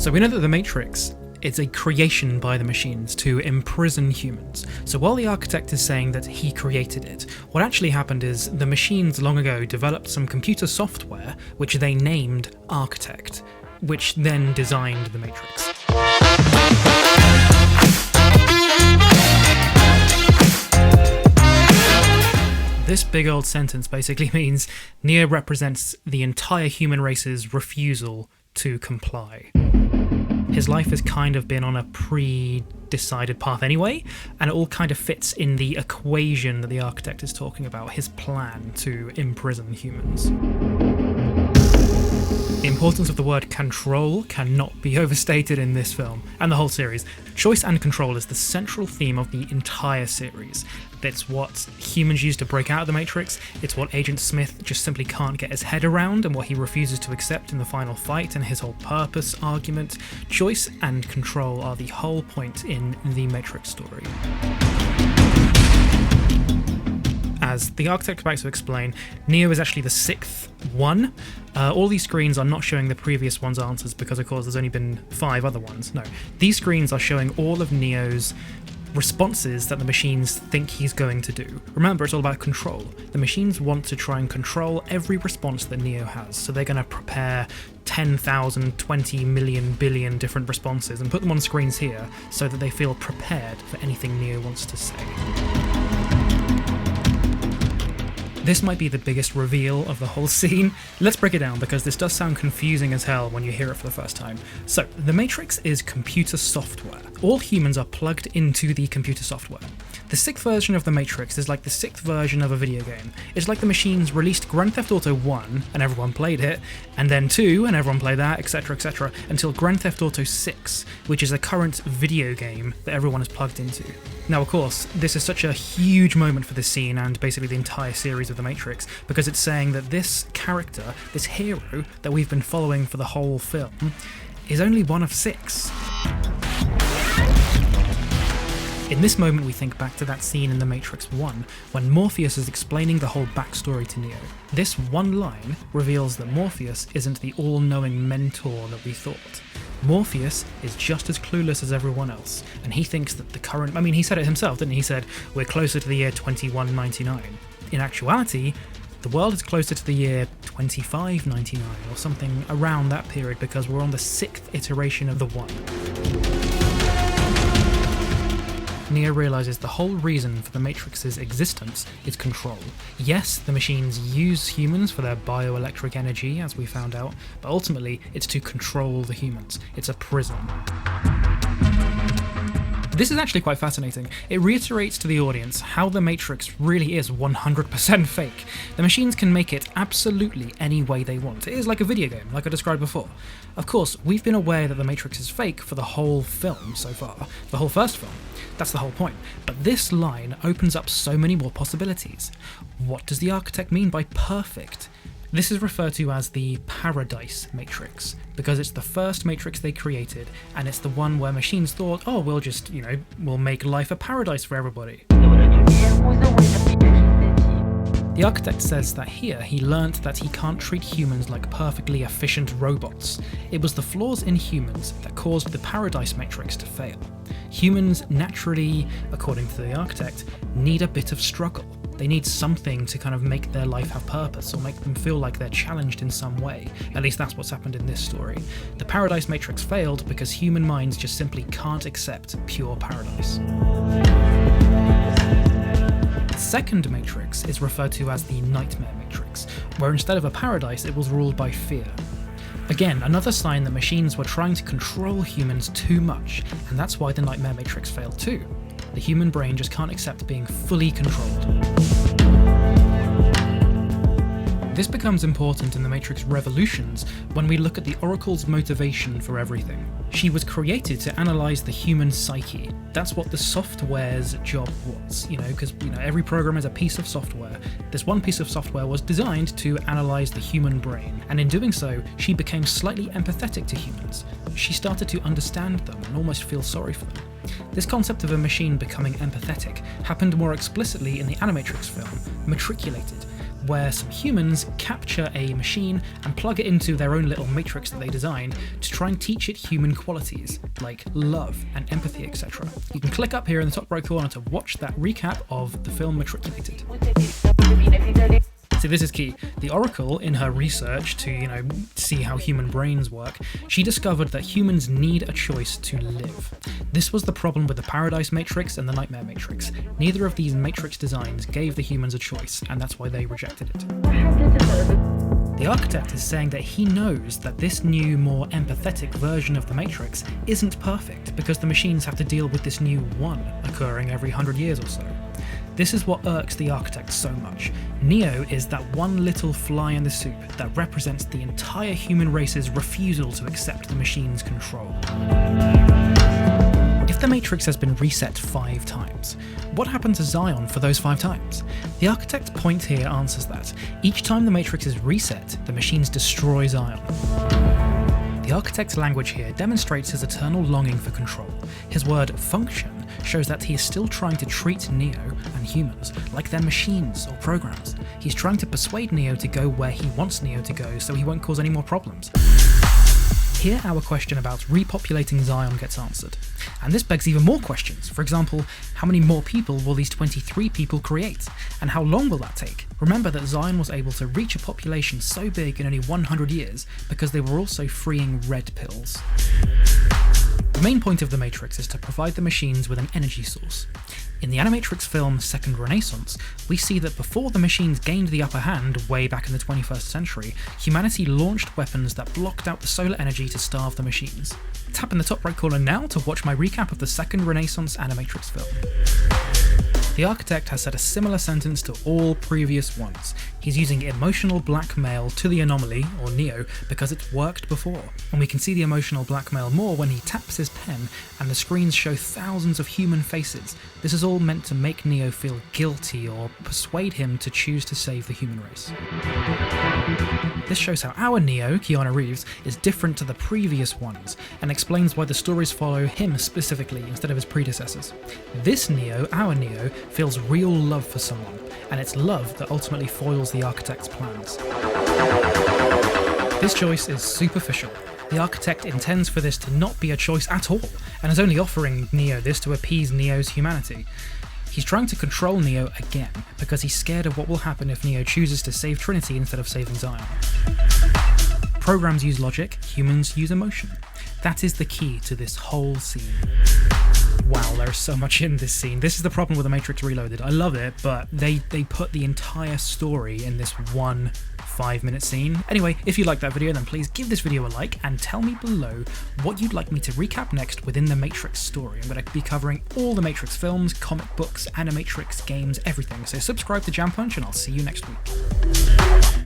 So we know that the Matrix is a creation by the machines to imprison humans. So while the architect is saying that he created it, what actually happened is the machines long ago developed some computer software which they named Architect, which then designed the Matrix. This big old sentence basically means Neo represents the entire human race's refusal to comply. His life has kind of been on a pre-decided path anyway, and it all kind of fits in the equation that the architect is talking about, his plan to imprison humans. The importance of the word control cannot be overstated in this film, and the whole series. Choice and control is the central theme of the entire series. It's what humans use to break out of the Matrix, it's what Agent Smith just simply can't get his head around, and what he refuses to accept in the final fight, and his whole purpose argument. Choice and control are the whole point in the Matrix story. As the architect likes to explain, Neo is actually the sixth one. All these screens are not showing the previous one's answers because, of course, there's only been 5 other ones. No, these screens are showing all of Neo's responses that the machines think he's going to do. Remember, it's all about control. The machines want to try and control every response that Neo has, so they're going to prepare 10,000, 20 million, billion different responses and put them on screens here so that they feel prepared for anything Neo wants to say. This might be the biggest reveal of the whole scene. Let's break it down because this does sound confusing as hell when you hear it for the first time. So, the Matrix is computer software. All humans are plugged into the computer software. The 6th version of the Matrix is like the 6th version of a video game. It's like the machines released Grand Theft Auto 1 and everyone played it, and then 2 and everyone played that, etc, until Grand Theft Auto 6, which is a current video game that everyone is plugged into. Now, of course, this is such a huge moment for this scene and basically the entire series of The Matrix, because it's saying that this character, this hero that we've been following for the whole film, is only one of 6. In this moment, we think back to that scene in The Matrix 1, when Morpheus is explaining the whole backstory to Neo. This one line reveals that Morpheus isn't the all-knowing mentor that we thought. Morpheus is just as clueless as everyone else, and he thinks that the current... I mean, he said it himself, didn't he? He said, we're closer to the year 2199. In actuality, the world is closer to the year 2599, or something around that period, because we're on the 6th iteration of the one. Neo realizes the whole reason for the Matrix's existence is control. Yes, the machines use humans for their bioelectric energy, as we found out, but ultimately it's to control the humans. It's a prison. This is actually quite fascinating. It reiterates to the audience how the Matrix really is 100% fake. The machines can make it absolutely any way they want. It is like a video game, like I described before. Of course, we've been aware that the Matrix is fake for the whole film so far, the whole first film. That's the whole point. But this line opens up so many more possibilities. What does the architect mean by perfect? This is referred to as the Paradise Matrix, because it's the first Matrix they created, and it's the one where machines thought, oh, we'll just, we'll make life a paradise for everybody. The architect says that here he learnt that he can't treat humans like perfectly efficient robots. It was the flaws in humans that caused the Paradise Matrix to fail. Humans naturally, according to the architect, need a bit of struggle. They need something to kind of make their life have purpose or make them feel like they're challenged in some way. At least that's what's happened in this story. The Paradise Matrix failed because human minds just simply can't accept pure paradise. The second Matrix is referred to as the Nightmare Matrix, where instead of a paradise it was ruled by fear. Again, another sign that machines were trying to control humans too much, and that's why the Nightmare Matrix failed too. The human brain just can't accept being fully controlled. This becomes important in the Matrix Revolutions when we look at the Oracle's motivation for everything. She was created to analyse the human psyche. That's what the software's job was, because every program is a piece of software. This one piece of software was designed to analyse the human brain, and in doing so, she became slightly empathetic to humans. She started to understand them and almost feel sorry for them. This concept of a machine becoming empathetic happened more explicitly in the Animatrix film, Matriculated. where some humans capture a machine and plug it into their own little matrix that they designed to try and teach it human qualities like love and empathy, etc. You can click up here in the top right corner to watch that recap of the film Matriculated. See, this is key. The Oracle, in her research to, see how human brains work, she discovered that humans need a choice to live. This was the problem with the Paradise Matrix and the Nightmare Matrix. Neither of these matrix designs gave the humans a choice, and that's why they rejected it. The architect is saying that he knows that this new, more empathetic version of the Matrix isn't perfect because the machines have to deal with this new one occurring every 100 years or so. This is what irks the architect so much. Neo is that one little fly in the soup that represents the entire human race's refusal to accept the machine's control. If the Matrix has been reset 5 times, what happened to Zion for those 5 times? The architect's point here answers that. Each time the Matrix is reset, the machines destroy Zion. The architect's language here demonstrates his eternal longing for control. His word function shows that he is still trying to treat Neo and humans like they're machines or programs. He's trying to persuade Neo to go where he wants Neo to go so he won't cause any more problems. Here our question about repopulating Zion gets answered. And this begs even more questions. For example, how many more people will these 23 people create? And how long will that take? Remember that Zion was able to reach a population so big in only 100 years because they were also freeing red pills. The main point of the Matrix is to provide the machines with an energy source. In the Animatrix film Second Renaissance, we see that before the machines gained the upper hand way back in the 21st century, humanity launched weapons that blocked out the solar energy to starve the machines. Tap in the top right corner now to watch my recap of the Second Renaissance Animatrix film. The architect has said a similar sentence to all previous ones. He's using emotional blackmail to the anomaly, or Neo, because it's worked before. And we can see the emotional blackmail more when he taps his pen and the screens show thousands of human faces. This is all meant to make Neo feel guilty or persuade him to choose to save the human race. This shows how our Neo, Keanu Reeves, is different to the previous ones, and explains why the stories follow him specifically instead of his predecessors. This Neo, our Neo, feels real love for someone, and it's love that ultimately foils the architect's plans. This choice is superficial. The architect intends for this to not be a choice at all, and is only offering Neo this to appease Neo's humanity. He's trying to control Neo again, because he's scared of what will happen if Neo chooses to save Trinity instead of saving Zion. Programs use logic, humans use emotion. That is the key to this whole scene. Wow, there's so much in this scene. This is the problem with The Matrix Reloaded. I love it, but they put the entire story in this one 5-minute scene. Anyway, if you liked that video, then please give this video a like and tell me below what you'd like me to recap next within the Matrix story. I'm going to be covering all the Matrix films, comic books, Animatrix games, everything. So subscribe to Jam Punch and I'll see you next week.